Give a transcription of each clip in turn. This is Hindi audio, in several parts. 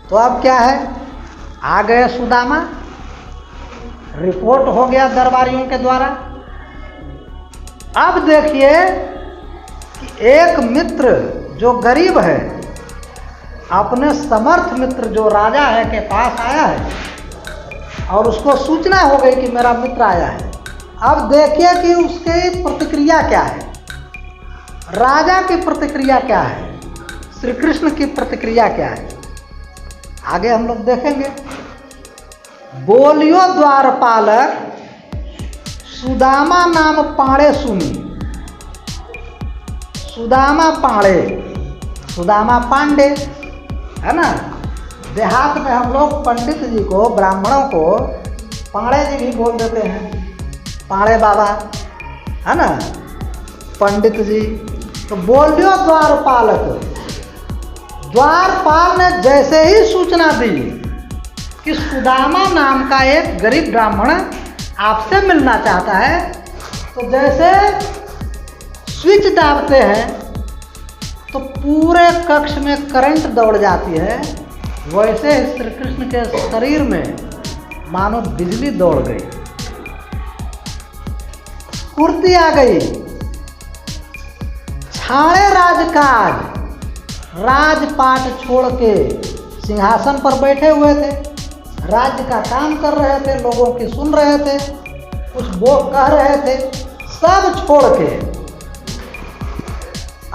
तो अब क्या है, आ गए सुदामा, रिपोर्ट हो गया दरबारियों के द्वारा। अब देखिए कि एक मित्र जो गरीब है अपने समर्थ मित्र जो राजा है के पास आया है और उसको सूचना हो गई कि मेरा मित्र आया है। अब देखिए कि उसकी प्रतिक्रिया क्या है, राजा की प्रतिक्रिया क्या है, श्री कृष्ण की प्रतिक्रिया क्या है, आगे हम लोग देखेंगे। बोलियो द्वारपालक सुदामा नाम पाड़े सुनी। सुदामा पाड़े, सुदामा पांडे है ना। देहात में हम लोग पंडित जी को, ब्राह्मणों को पाड़े जी भी बोल देते हैं, पाड़े बाबा है ना, पंडित जी। तो बोलियो द्वारपालक, द्वारपाल ने जैसे ही सूचना दी कि सुदामा नाम का एक गरीब ब्राह्मण आपसे मिलना चाहता है, तो जैसे स्विच दाबते हैं तो पूरे कक्ष में करंट दौड़ जाती है, वैसे श्री कृष्ण के शरीर में मानो बिजली दौड़ गई, स्फूर्ति आ गई। छाड़े राजकाज, राजपाट छोड़ के सिंहासन पर बैठे हुए थे, राज्य का काम कर रहे थे, लोगों की सुन रहे थे, कुछ वो कह रहे थे, सब छोड़ के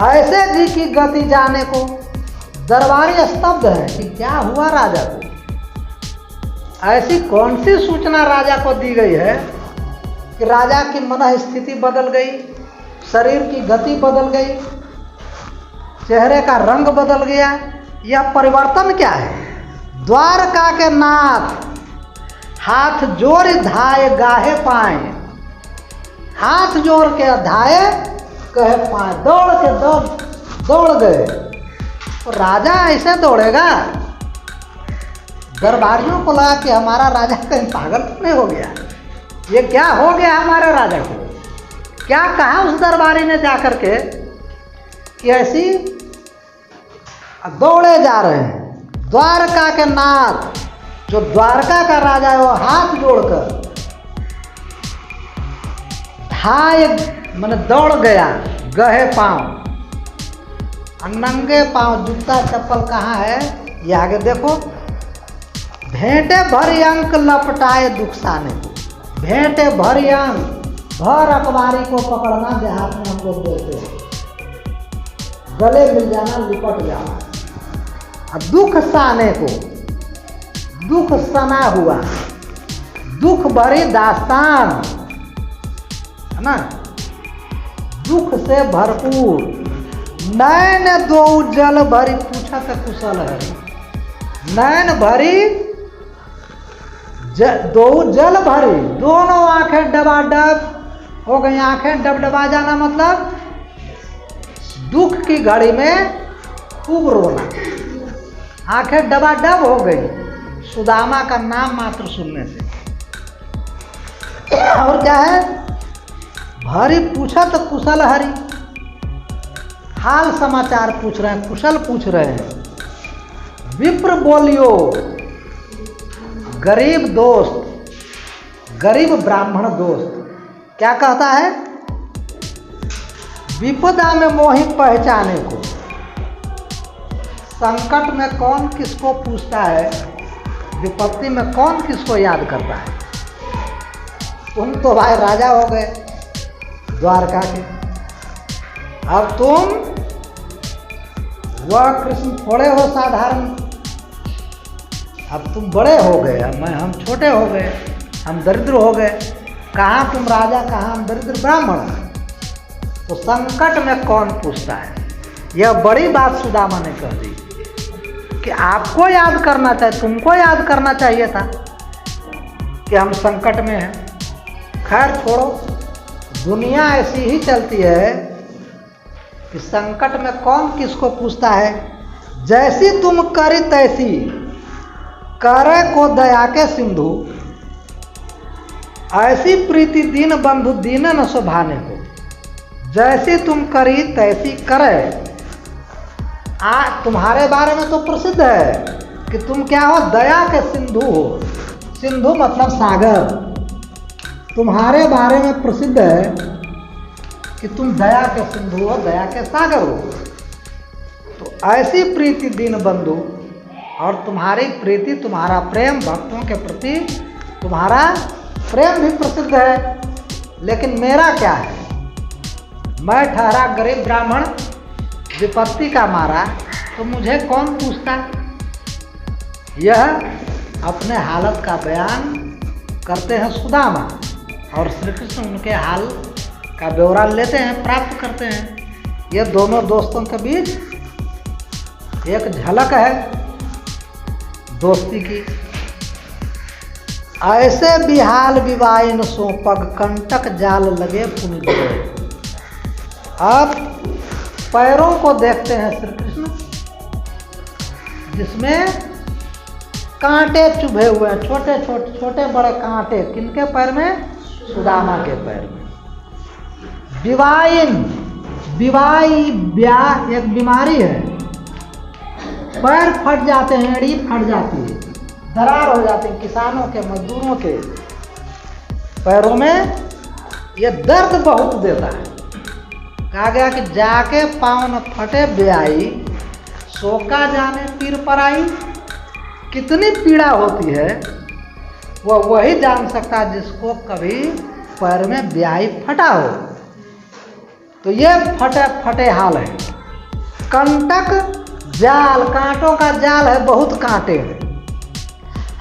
ऐसे जी की गति जाने को दरबारी स्तब्ध है कि क्या हुआ राजा को। ऐसी कौन सी सूचना राजा को दी गई है कि राजा की मन स्थिति बदल गई, शरीर की गति बदल गई, चेहरे का रंग बदल गया। यह परिवर्तन क्या है? द्वारका के नाथ हाथ जोड़ धाये गाहे पाए, हाथ जोड़ के धाये कहे पाए, दौड़ के दौड़ गए। तो राजा ऐसे दौड़ेगा? दरबारियों को लगा कि हमारा राजा कहीं पागल नहीं हो गया, ये क्या हो गया हमारे राजा को। क्या कहा उस दरबारी ने जाकर के कि ऐसी दौड़े जा रहे हैं। द्वारका के नाथ, जो द्वारका का राजा है, वो हाथ जोड़कर धाय मैंने दौड़ गया, गहे पांव, नंगे पांव, जूता चप्पल कहाँ है ये आगे देखो। भेंटे भरी अंक लपटाए दुखसाने को, भेंटे भरी अंक, भर अखबारी को पकड़ना देहात में हम लोग बोलते हैं, गले मिल जाना, लिपट जाना। दुख साने को, दुख सना हुआ, दुख भरी दास्तान है ना, दुख से भरपूर। नैन दो जल भरी पूछत कुशल है, नैन भरी दो जल भरी, दोनों आंखें डबाडब हो गई। आंखें डबडबा जाना मतलब दुख की घड़ी में खूब रोना, आंखें डबाडब हो गई सुदामा का नाम मात्र सुनने से। और क्या है? भरी पूछत कुशल हरि, हाल समाचार पूछ रहे हैं, कुशल पूछ रहे हैं। विप्र बोलियो, गरीब दोस्त, गरीब ब्राह्मण दोस्त क्या कहता है? विपदा में मोहि पहचाने को, संकट में कौन किसको पूछता है, विपत्ति में कौन किसको याद करता है। तुम तो भाई राजा हो गए द्वारका के, अब तुम वह कृष्ण थोड़े हो साधारण, अब तुम बड़े हो गए, अब हम छोटे हो गए, हम दरिद्र हो गए। कहाँ तुम राजा, कहाँ हम दरिद्र ब्राह्मण। तो संकट में कौन पूछता है, यह बड़ी बात सुदामा ने कह दी कि आपको याद करना चाहिए, तुमको याद करना चाहिए था कि हम संकट में हैं। खैर छोड़ो, दुनिया ऐसी ही चलती है कि संकट में कौन किसको पूछता है। जैसी तुम करी तैसी करे को दया के सिंधु, ऐसी प्रीति दीन बंधु दीन न शोभाने को। जैसी तुम करी तैसी करे, तुम्हारे बारे में तो प्रसिद्ध है कि तुम क्या हो, दया के सिंधु हो। सिंधु मतलब सागर। तुम्हारे बारे में प्रसिद्ध है कि तुम दया के सिंधु हो, दया के सागर हो। तो ऐसी प्रीति दीन बंधु, और तुम्हारी प्रीति, तुम्हारा प्रेम भक्तों के प्रति, तुम्हारा प्रेम भी प्रसिद्ध है। लेकिन मेरा क्या है, मैं ठहरा गरीब ब्राह्मण, विपत्ति का मारा, तो मुझे कौन पूछता। यह अपने हालत का बयान करते हैं सुदामा, और श्री कृष्ण उनके हाल का ब्यौरा लेते हैं, प्राप्त करते हैं। ये दोनों दोस्तों के बीच एक झलक है दोस्ती की। ऐसे बिहाल विवाइन सो पग कंटक जाल लगे पुनि गए। अब पैरों को देखते हैं श्री कृष्ण, जिसमें कांटे चुभे हुए हैं, छोटे छोटे छोटे बड़े कांटे। किनके पैर में? सुदामा के पैर में। विवाइन, विवाई एक बीमारी है, पैर फट जाते हैं, एड़ी फट जाती है, दरार हो जाती है। किसानों के, मजदूरों के पैरों में ये दर्द बहुत देता है। कहा गया कि जाके पाँव न फटे ब्याई, सोका जाने पीर पर आई। कितनी पीड़ा होती है वह वही जान सकता है जिसको कभी पैर में ब्याई फटा हो। तो ये फटे फटे हाल है। कंटक जाल, कांटों का जाल है, बहुत कांटे हैं।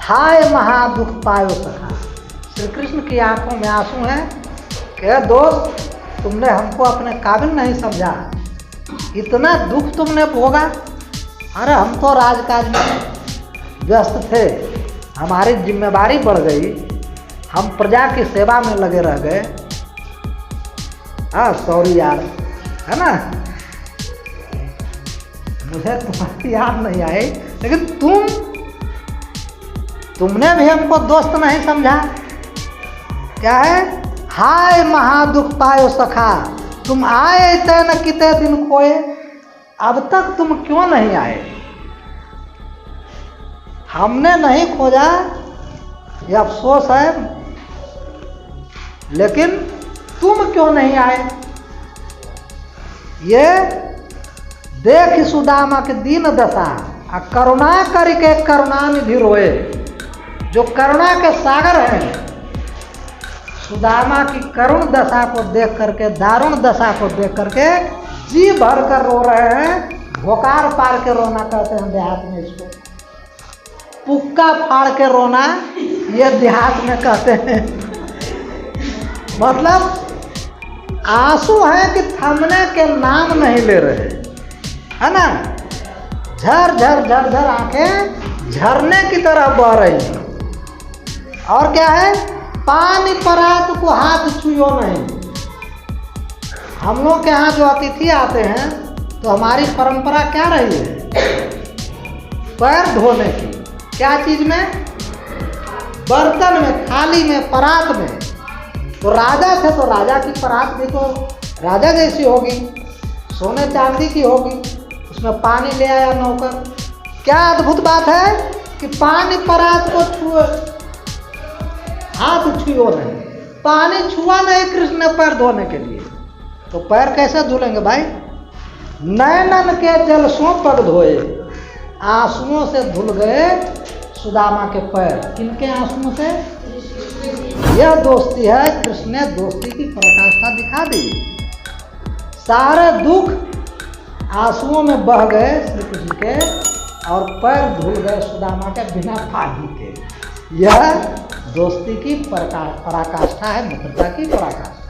हाय महादुख पायो सखा। श्री कृष्ण की आंखों में आंसू हैं कि दोस्त, तुमने हमको अपने काबिल नहीं समझा, इतना दुख तुमने भोगा। अरे हम तो राजकाज में व्यस्त थे, हमारी जिम्मेदारी बढ़ गई, हम प्रजा की सेवा में लगे रह गए। हाँ सॉरी यार, है ना, मुझे तुम्हारी याद नहीं आई, लेकिन तुमने भी हमको दोस्त नहीं समझा। क्या है? हाय महादुख पायो सखा, तुम आए थे न कितने दिन खोए, अब तक तुम क्यों नहीं आए? हमने नहीं खोजा, ये अफसोस है, लेकिन तुम क्यों नहीं आए? ये देख सुदामा के दीन दशा, आ करुणा करके करुणानिधि रोए। जो करुणा के सागर हैं, सुदामा की करुण दशा को देख करके, दारुण दशा को देख करके जी भर कर रो रहे हैं। भोकार पार के रोना कहते हैं देहात में इसको, पुक्का फाड़ के रोना ये देहात में कहते हैं। मतलब आंसू है कि थमने के नाम नहीं ले रहे, है ना। झर झर झर झर आंखें झरने की तरह बह रही हैं। और क्या है? पानी परात को हाथ छुओ नहीं। हम लोग के यहाँ जो अतिथि आते हैं तो हमारी परंपरा क्या रही है? पैर धोने की। क्या चीज में? बर्तन में, थाली में, परात में। तो राजा थे तो राजा की परात भी तो राजा जैसी होगी, सोने चांदी की होगी, उसमें पानी ले आया नौकर। क्या अद्भुत बात है कि पानी परात को छुए, हाथ छुओ नहीं, पानी छुआ नहीं कृष्ण ने पैर धोने के लिए। तो पैर कैसे धुलेंगे भाई? नैनन के जल सो पग धोए, आंसुओं से धुल गए सुदामा के पैर। किनके आंसुओं से? यह दोस्ती है। कृष्ण ने दोस्ती की पराकाष्ठा दिखा दी। सारे दुख आंसुओं में बह गए श्री कृष्ण के, और पैर धुल गए सुदामा के बिना फाही के। यह दोस्ती की पराकाष्ठा है, मित्रता की पराकाष्ठा।